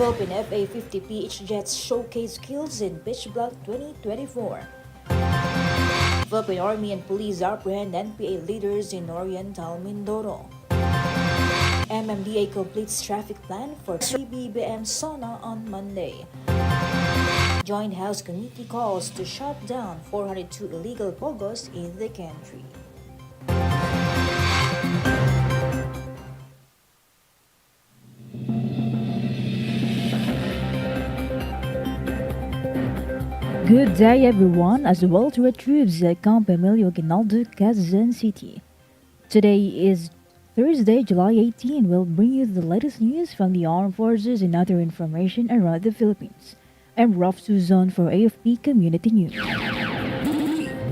Philippine FA-50 jets showcase skills in Beach Block 2024. Philippine Army and Police apprehend NPA leaders in Oriental Mindoro. MMDA completes traffic plan for BBM Sona on Monday. Joint House Committee calls to shut down 402 illegal pogos in the country. Good day everyone, as well to our troops at Camp Emilio Ginaldo, Quezon City. Today is Thursday, July 18. We'll bring you the latest news from the armed forces and other information around the Philippines. I'm Ralph Suzon for AFP Community News.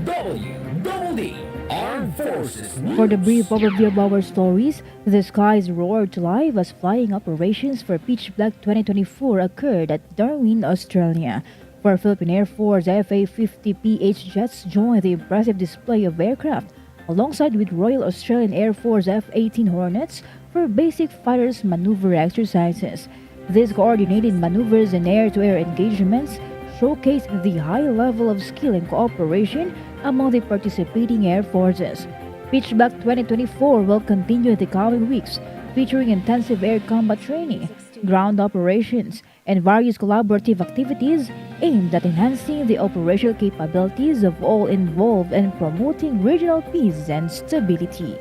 DWDD Armed Forces News. For the brief overview of our stories, the skies roared to life as flying operations for Beach Block 2024 occurred at Darwin, Australia. For Philippine Air Force, FA-50 jets joined the impressive display of aircraft, alongside with Royal Australian Air Force F-18 Hornets for basic fighters maneuver exercises. These coordinated maneuvers and air-to-air engagements showcase the high level of skill and cooperation among the participating air forces. Beach Block 2024 will continue in the coming weeks, featuring intensive air combat training, ground operations, and various collaborative activities aimed at enhancing the operational capabilities of all involved and promoting regional peace and stability.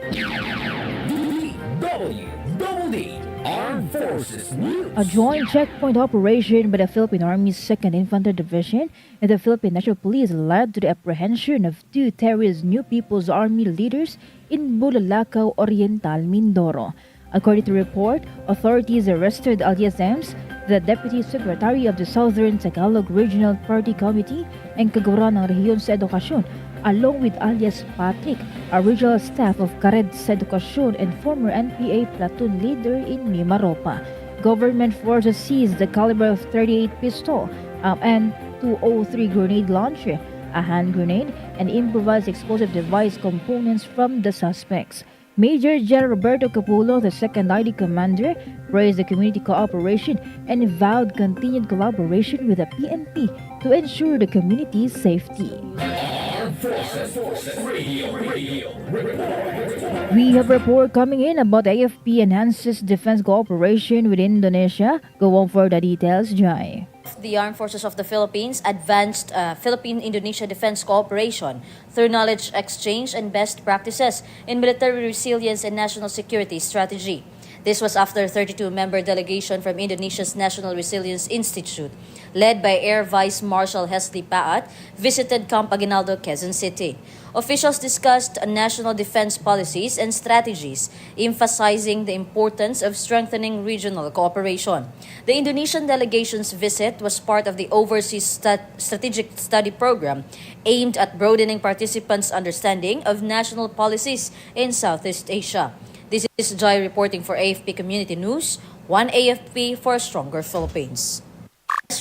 DWDD Armed Forces News. A joint checkpoint operation by the Philippine Army's 2nd Infantry Division and the Philippine National Police led to the apprehension of two terrorist New People's Army leaders in Bulalakaw, Oriental Mindoro. According to the report, authorities arrested alias Ems, the Deputy Secretary of the Southern Tagalog Regional Party Committee and Kagura ng Rehiyon sa Edukasyon, along with alias Patrick, a regional staff of Kared sa Edukasyon and former NPA platoon leader in Mimaropa. Government forces seized the caliber of .38 pistol and .203 grenade launcher, a hand grenade, and improvised explosive device components from the suspects. Major General Roberto Capulo, the 2nd ID Commander, praised the community cooperation and vowed continued collaboration with the PNP to ensure the community's safety. Armed Forces Radio Report. We have a report coming in about AFP enhances defense cooperation with Indonesia. Go on for the details, Jai. The Armed Forces of the Philippines advanced Philippine-Indonesia defense cooperation through knowledge exchange and best practices in military resilience and national security strategy. This was after a 32-member delegation from Indonesia's National Resilience Institute, led by Air Vice Marshal Hesley Paat, visited Camp Aguinaldo, Quezon City. Officials discussed national defense policies and strategies, emphasizing the importance of strengthening regional cooperation. The Indonesian delegation's visit was part of the Overseas Strategic Study Program, aimed at broadening participants' understanding of national policies in Southeast Asia. This is Joy reporting for AFP Community News, one AFP for a stronger Philippines.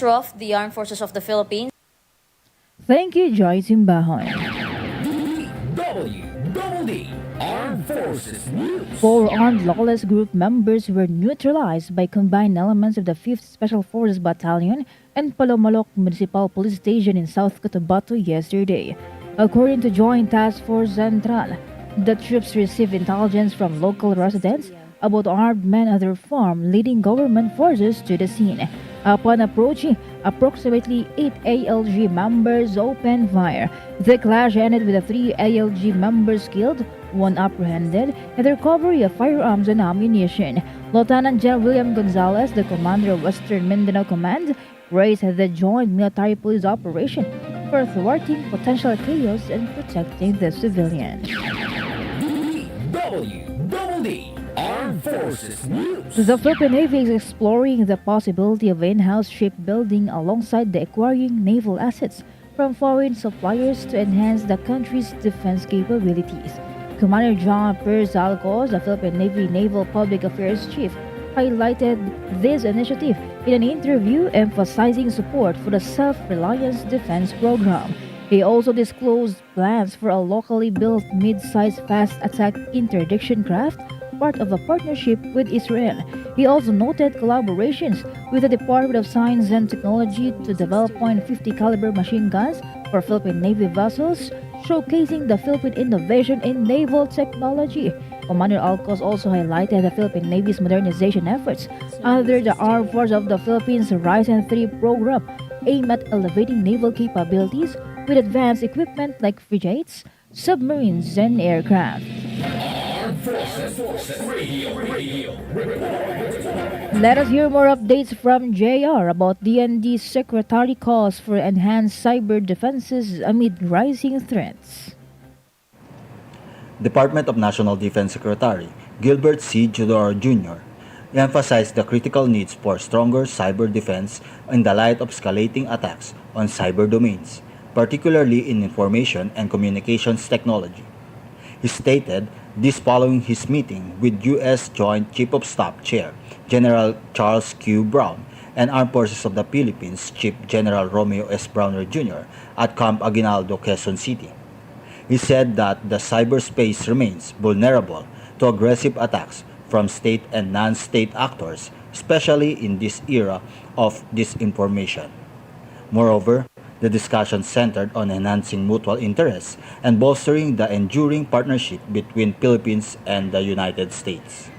Rough, the Armed Forces of the Philippines. Thank you, Joy Simbahon. DWDD Armed Forces News. 4 armed lawless group members were neutralized by combined elements of the 5th Special Forces Battalion and Palomalok Municipal Police Station in South Cotabato yesterday. According to Joint Task Force Central, the troops received intelligence from local residents about armed men at their farm, leading government forces to the scene. Upon approaching, approximately 8 ALG members opened fire. The clash ended with 3 ALG members killed, 1 apprehended, and the recovery of firearms and ammunition. Lieutenant General William Gonzalez, the commander of Western Mindanao Command, praised the joint military police operation for thwarting potential chaos and protecting the civilians. DWDD Armed Forces News. The Philippine Navy is exploring the possibility of in-house shipbuilding alongside the acquiring naval assets from foreign suppliers to enhance the country's defense capabilities. Commander John Perez Alcos, the Philippine Navy Naval Public Affairs Chief, highlighted this initiative in an interview emphasizing support for the Self-Reliance Defense Program. He also disclosed plans for a locally built mid-sized fast attack interdiction craft, part of a partnership with Israel. He also noted collaborations with the Department of Science and Technology to develop .50 caliber machine guns for Philippine Navy vessels, showcasing the Philippine innovation in naval technology. Commander Alcos also highlighted the Philippine Navy's modernization efforts under the Armed Forces of the Philippines Horizon 3 program, aimed at elevating naval capabilities with advanced equipment like frigates, submarines, and aircraft. Armed Forces Radio Report. Let us hear more updates from JR about DND's Secretary calls for enhanced cyber defenses amid rising threats. Department of National Defense Secretary Gilbert C. Judor Jr. emphasized the critical needs for stronger cyber defense in the light of escalating attacks on cyber domains, particularly in information and communications technology. He stated this following his meeting with U.S. Joint Chief of Staff Chair General Charles Q. Brown and Armed Forces of the Philippines Chief General Romeo S. Browner Jr. at Camp Aguinaldo, Quezon City. He said that the cyberspace remains vulnerable to aggressive attacks from state and non-state actors, especially in this era of disinformation. Moreover, the discussion centered on enhancing mutual interests and bolstering the enduring partnership between Philippines and the United States.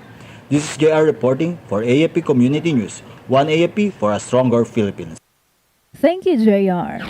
This is JR reporting for AFP Community News, one AFP for a stronger Philippines. Thank you, JR.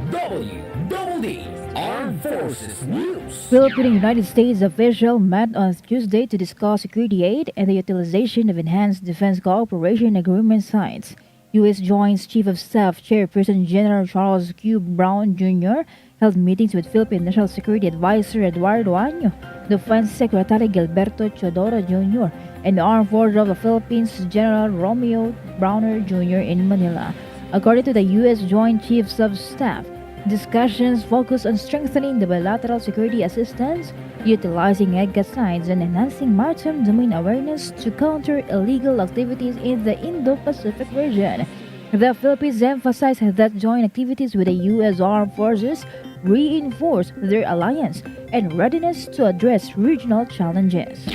DWDD Armed Forces News. Philippine and United States officials met on Tuesday to discuss security aid and the utilization of enhanced defense cooperation agreement signed. U.S. Joint Chief of Staff Chairperson General Charles Q. Brown Jr. held meetings with Philippine National Security Advisor Eduardo Año, Defense Secretary Gilberto Chodoro Jr., and the Armed Forces of the Philippines General Romeo Browner Jr. in Manila. According to the U.S. Joint Chiefs of Staff, discussions focus on strengthening the bilateral security assistance, utilizing EDCA sites, and enhancing maritime domain awareness to counter illegal activities in the Indo-Pacific region. The Philippines emphasized that joint activities with the U.S. Armed Forces reinforce their alliance and readiness to address regional challenges.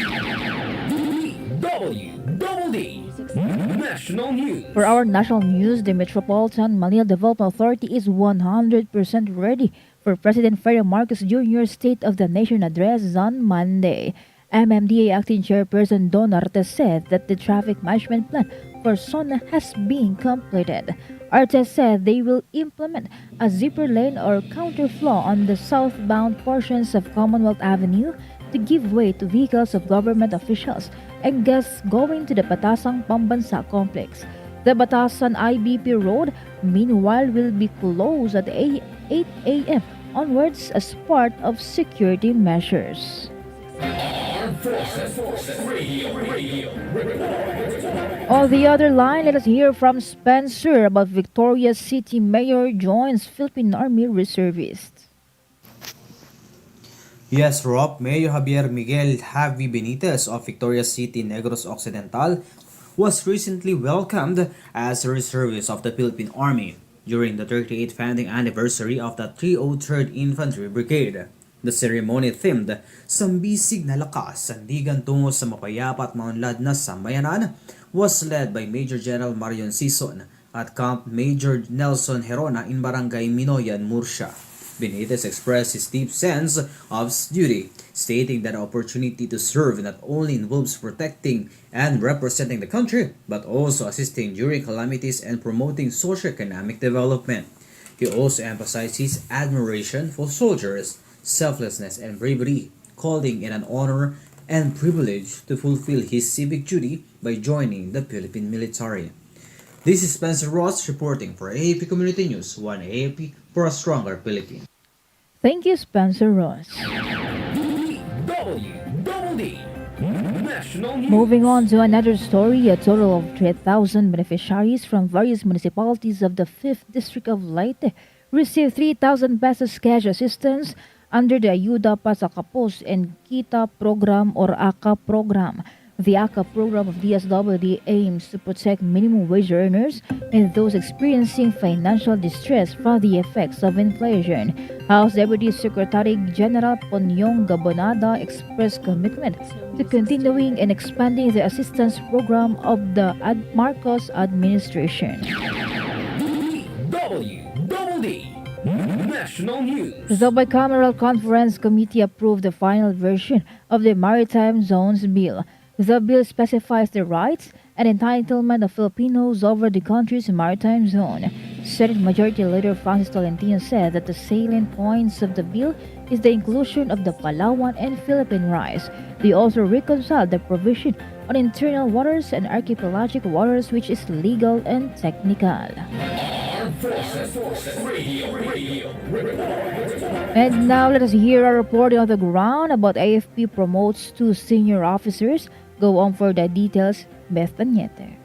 DWDD National News. For our national news, the Metropolitan Manila Development Authority is 100% ready for President Ferdinand Marcos Jr.'s State of the Nation address on Monday. MMDA Acting Chairperson Don Artes said that the traffic management plan for Sona has been completed. Artes said they will implement a zipper lane or counterflow on the southbound portions of Commonwealth Avenue to give way to vehicles of government officials and guests going to the Batasang Pambansa complex. The Batasan IBP Road, meanwhile, will be closed at 8 a.m. onwards as part of security measures. Armed Forces Radio Report. On the other line, let us hear from Spencer about Victoria City Mayor joins Philippine Army reservists. Yes, Rob, Mayor Javier Miguel Javi Benitez of Victoria City, Negros Occidental, was recently welcomed as a reservist of the Philippine Army during the 38th founding anniversary of the 303rd Infantry Brigade. The ceremony themed Sambisig na Lakas, Sandigan tungo sa mapayapa at maunlad na sambayanan was led by Major General Marion Sison at Camp Major Nelson Herona in Barangay Minoyan, Murcia. Benitez expressed his deep sense of duty, stating that the opportunity to serve not only involves protecting and representing the country, but also assisting during calamities and promoting socio-economic development. He also emphasized his admiration for soldiers, selflessness, and bravery, calling it an honor and privilege to fulfill his civic duty by joining the Philippine military. This is Spencer Ross reporting for AFP Community News, one AFP for a stronger Philippines. Thank you, Spencer Ross. DWDD National News. Moving on to another story, a total of 3,000 beneficiaries from various municipalities of the 5th District of Leyte received 3,000 pesos cash assistance under the Ayuda Pa sa Kapos and Kita program or AKA program. The AKA program of DSWD aims to protect minimum wage earners and those experiencing financial distress from the effects of inflation. House Deputy Secretary General Ponyong Gabonada expressed commitment to continuing and expanding the assistance program of the Marcos administration. DWDD National News. The Bicameral Conference Committee approved the final version of the Maritime Zones Bill. The bill specifies the rights and entitlement of Filipinos over the country's maritime zone. Senate Majority Leader Francis Tolentino said that the salient points of the bill is the inclusion of the Palawan and Philippine rights. They also reconciled the provision on internal waters and archipelagic waters, which is legal and technical. Armed Forces Radio. And now let us hear a report on the ground about AFP promotes two senior officers. Go on for the details, Beth Tanyete.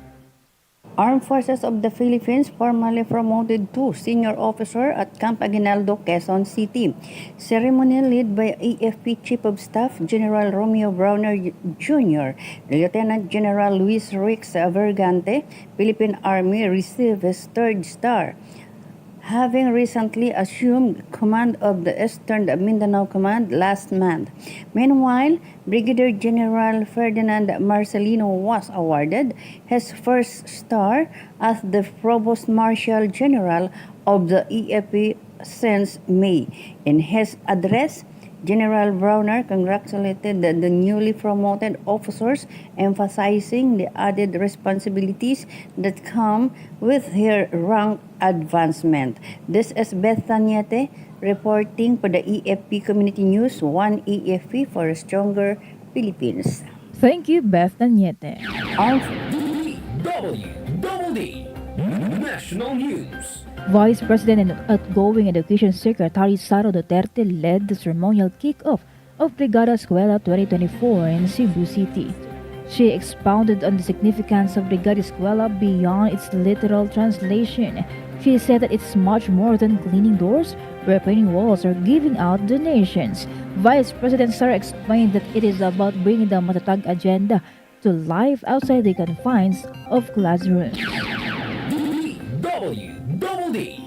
Armed Forces of the Philippines formally promoted two senior officers at Camp Aguinaldo, Quezon City. Ceremony led by AFP Chief of Staff General Romeo Browner Jr. Lieutenant General Luis Rix Vergante, Philippine Army, received his third star, having recently assumed command of the Eastern Mindanao Command last month. Meanwhile, Brigadier General Ferdinand Marcelino was awarded his first star as the Provost Marshal General of the AFP since May. In his address, General Browner congratulated the newly promoted officers, emphasizing the added responsibilities that come with their rank advancement. This is Beth Tanyete reporting for the AFP Community News, 1 AFP for a Stronger Philippines. Thank you, Beth Tanyete. DWDD National News. Vice President and outgoing Education Secretary Sara Duterte led the ceremonial kick-off of Brigada Escuela 2024 in Cebu City. She expounded on the significance of Brigada Escuela beyond its literal translation. She said that it's much more than cleaning doors, repainting walls, or giving out donations. Vice President Sara explained that it is about bringing the Matatag agenda to life outside the confines of classrooms. DWDD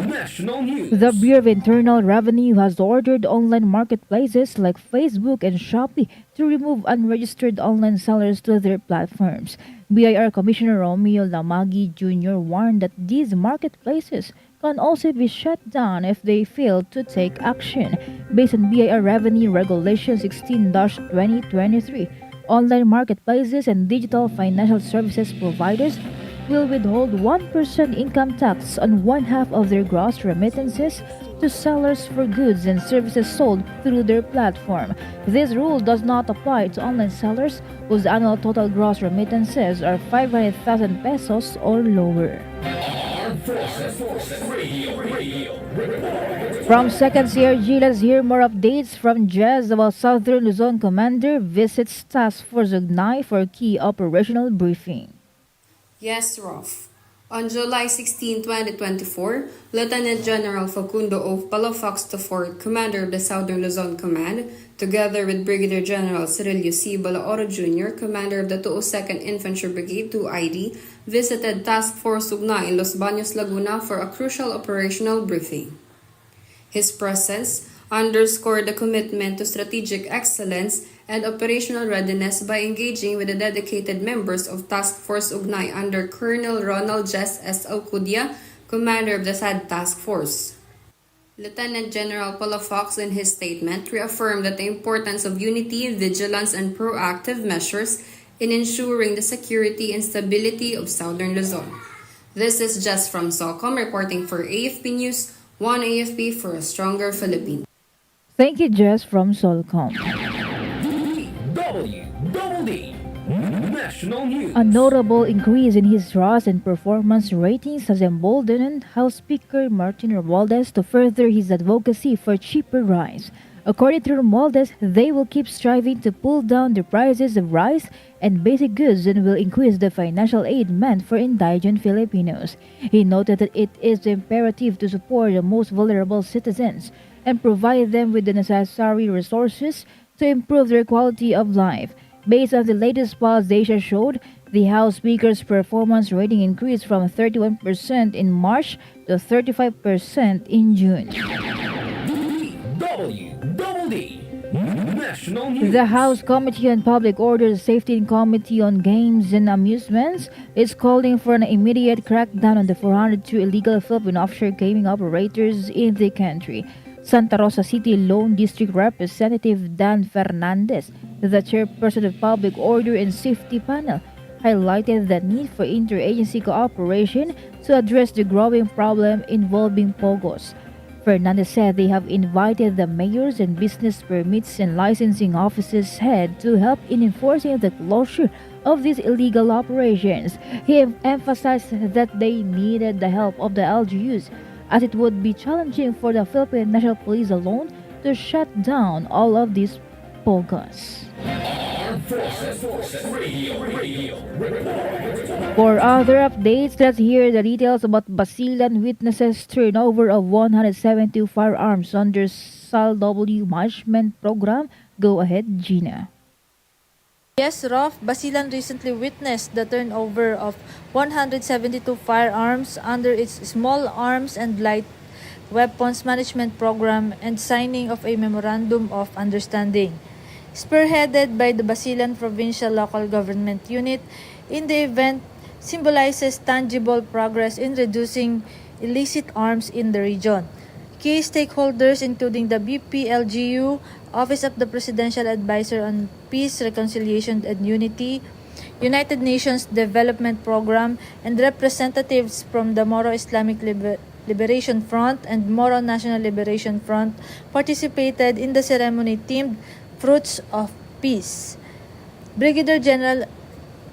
National News. The Bureau of Internal Revenue has ordered online marketplaces like Facebook and Shopee to remove unregistered online sellers to their platforms. BIR Commissioner Romeo Lamagi Jr. warned that these marketplaces can also be shut down if they fail to take action. Based on BIR Revenue Regulation 16-2023, online marketplaces and digital financial services providers will withhold 1% income tax on one-half of their gross remittances to sellers for goods and services sold through their platform. This rule does not apply to online sellers whose annual total gross remittances are 500,000 pesos or lower. Armed Forces Radio. From 2nd CRG, let's hear more updates from Jez about Southern Luzon Commander visits Task Force Ugnay for key operational briefing. Yes, Rolf. On July 16, 2024, Lieutenant General Facundo O. Palafox IV, Commander of the Southern Luzon Command, together with Brigadier General Cirilio C. Balaoro Jr., Commander of the 202nd Infantry Brigade 2ID, visited Task Force Ugnay in Los Baños, Laguna for a crucial operational briefing. His presence underscored the commitment to strategic excellence and operational readiness by engaging with the dedicated members of Task Force Ugnay under Colonel Ronald Jess S. Alcudia, Commander of the said Task Force. Lieutenant General Palafox in his statement reaffirmed that the importance of unity, vigilance, and proactive measures in ensuring the security and stability of Southern Luzon. This is Jess from SOCOM reporting for AFP News, 1 AFP for a Stronger Philippines. Thank you, Jess from Solcom. DWDD National News. A notable increase in his trust and performance ratings has emboldened House Speaker Martin Romualdez to further his advocacy for cheaper rice. According to Romualdez, they will keep striving to pull down the prices of rice and basic goods and will increase the financial aid meant for indigent Filipinos. He noted that it is imperative to support the most vulnerable citizens and provide them with the necessary resources to improve their quality of life. Based on the latest polls data showed, the House Speaker's performance rating increased from 31% in March to 35% in June. DWDD National News. The House Committee on Public Order, Safety and Committee on Games and Amusements is calling for an immediate crackdown on the 402 illegal Philippine offshore gaming operators in the country. Santa Rosa City Lone District Representative Dan Fernandez, the chairperson of Public Order and Safety Panel, highlighted the need for interagency cooperation to address the growing problem involving POGOs. Fernandez said they have invited the mayors and business permits and licensing offices head to help in enforcing the closure of these illegal operations. He emphasized that they needed the help of the LGUs, as it would be challenging for the Philippine National Police alone to shut down all of these POGOs. Armed Forces Radio Report. For other updates, let's hear the details about Basilan witnesses' turnover of 172 firearms under SALW Management Program. Go ahead, Gina. Yes, Rolf, Basilan recently witnessed the turnover of 172 firearms under its Small Arms and Light Weapons Management Program and signing of a Memorandum of Understanding. Spearheaded by the Basilan Provincial Local Government Unit, in the event symbolizes tangible progress in reducing illicit arms in the region. Key stakeholders including the BPLGU, Office of the Presidential Advisor on Peace, Reconciliation and Unity, United Nations Development Program, and representatives from the Moro Islamic Liberation Front and Moro National Liberation Front participated in the ceremony themed Fruits of Peace. Brigadier General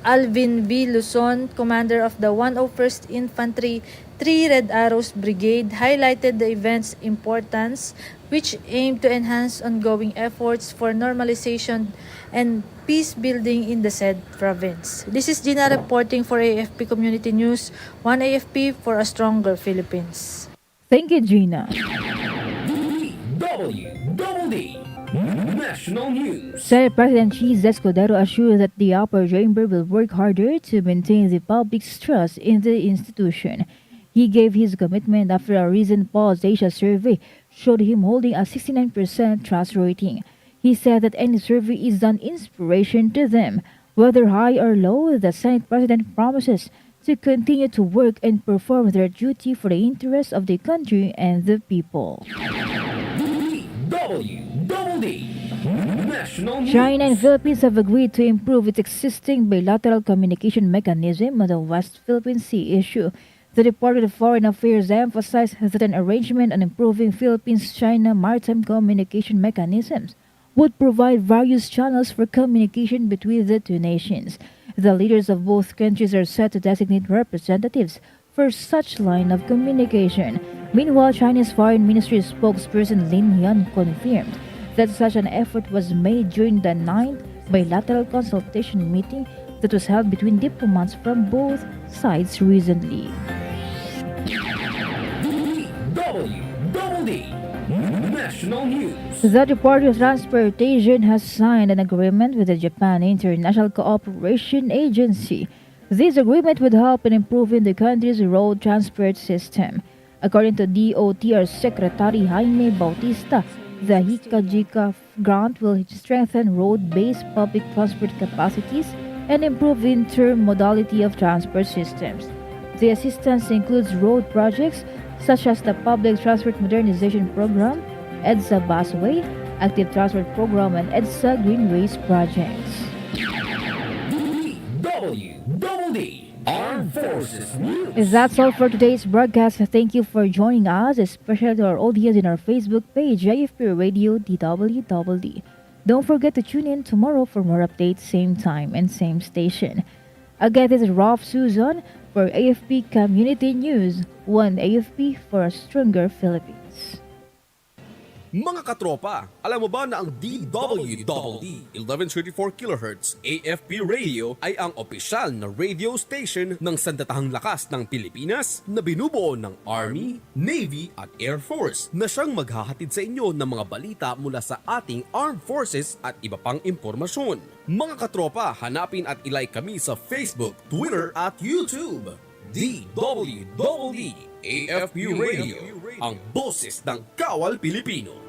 Alvin V. Luzon, commander of the 101st Infantry 3 Red Arrows Brigade, highlighted the event's importance, which aimed to enhance ongoing efforts for normalization and peace building in the said province. This is Gina reporting for AFP Community News, 1 AFP for a stronger Philippines. Thank you, Gina. DWDD National News. Senate President Cheese Escudero assured that the upper chamber will work harder to maintain the public's trust in the institution. He gave his commitment after a recent Pulse Asia survey showed him holding a 69% trust rating. He said that any survey is an inspiration to them. Whether high or low, the Senate President promises to continue to work and perform their duty for the interests of the country and the people. DWDD National News. China and Philippines have agreed to improve its existing bilateral communication mechanism on the West Philippine Sea issue. The Department of Foreign Affairs emphasized that an arrangement on improving Philippines-China maritime communication mechanisms would provide various channels for communication between the two nations. The leaders of both countries are set to designate representatives for such line of communication. Meanwhile, Chinese Foreign Ministry spokesperson Lin Yan confirmed that such an effort was made during the 9th bilateral consultation meeting that was held between diplomats from both sides recently. DWDD National News. The Department of Transportation has signed an agreement with the Japan International Cooperation Agency. This agreement would help in improving the country's road transport system. According to DOTR Secretary Jaime Bautista, the Hikajika grant will strengthen road-based public transport capacities and improve intermodality of transport systems. The assistance includes road projects such as the Public Transport Modernization Program, EDSA Busway, Active Transport Program, and EDSA Greenways projects. DWDD Armed Forces News. That's all for today's broadcast. Thank you for joining us, especially to our audience in our Facebook page, AFP Radio DWDD. Don't forget to tune in tomorrow for more updates, same time and same station. Again, this is Rolf Susan for AFP Community News, 1 AFP for a stronger Philippines. Mga katropa, alam mo ba na ang DWDD 1134 kHz AFP Radio ay ang opisyal na radio station ng sandatahang lakas ng Pilipinas na binubuo ng Army, Navy at Air Force na siyang maghahatid sa inyo ng mga balita mula sa ating Armed Forces at iba pang impormasyon. Mga katropa, hanapin at ilike kami sa Facebook, Twitter at YouTube. DWDD AFP Radio, ang boses ng Kawal Pilipino.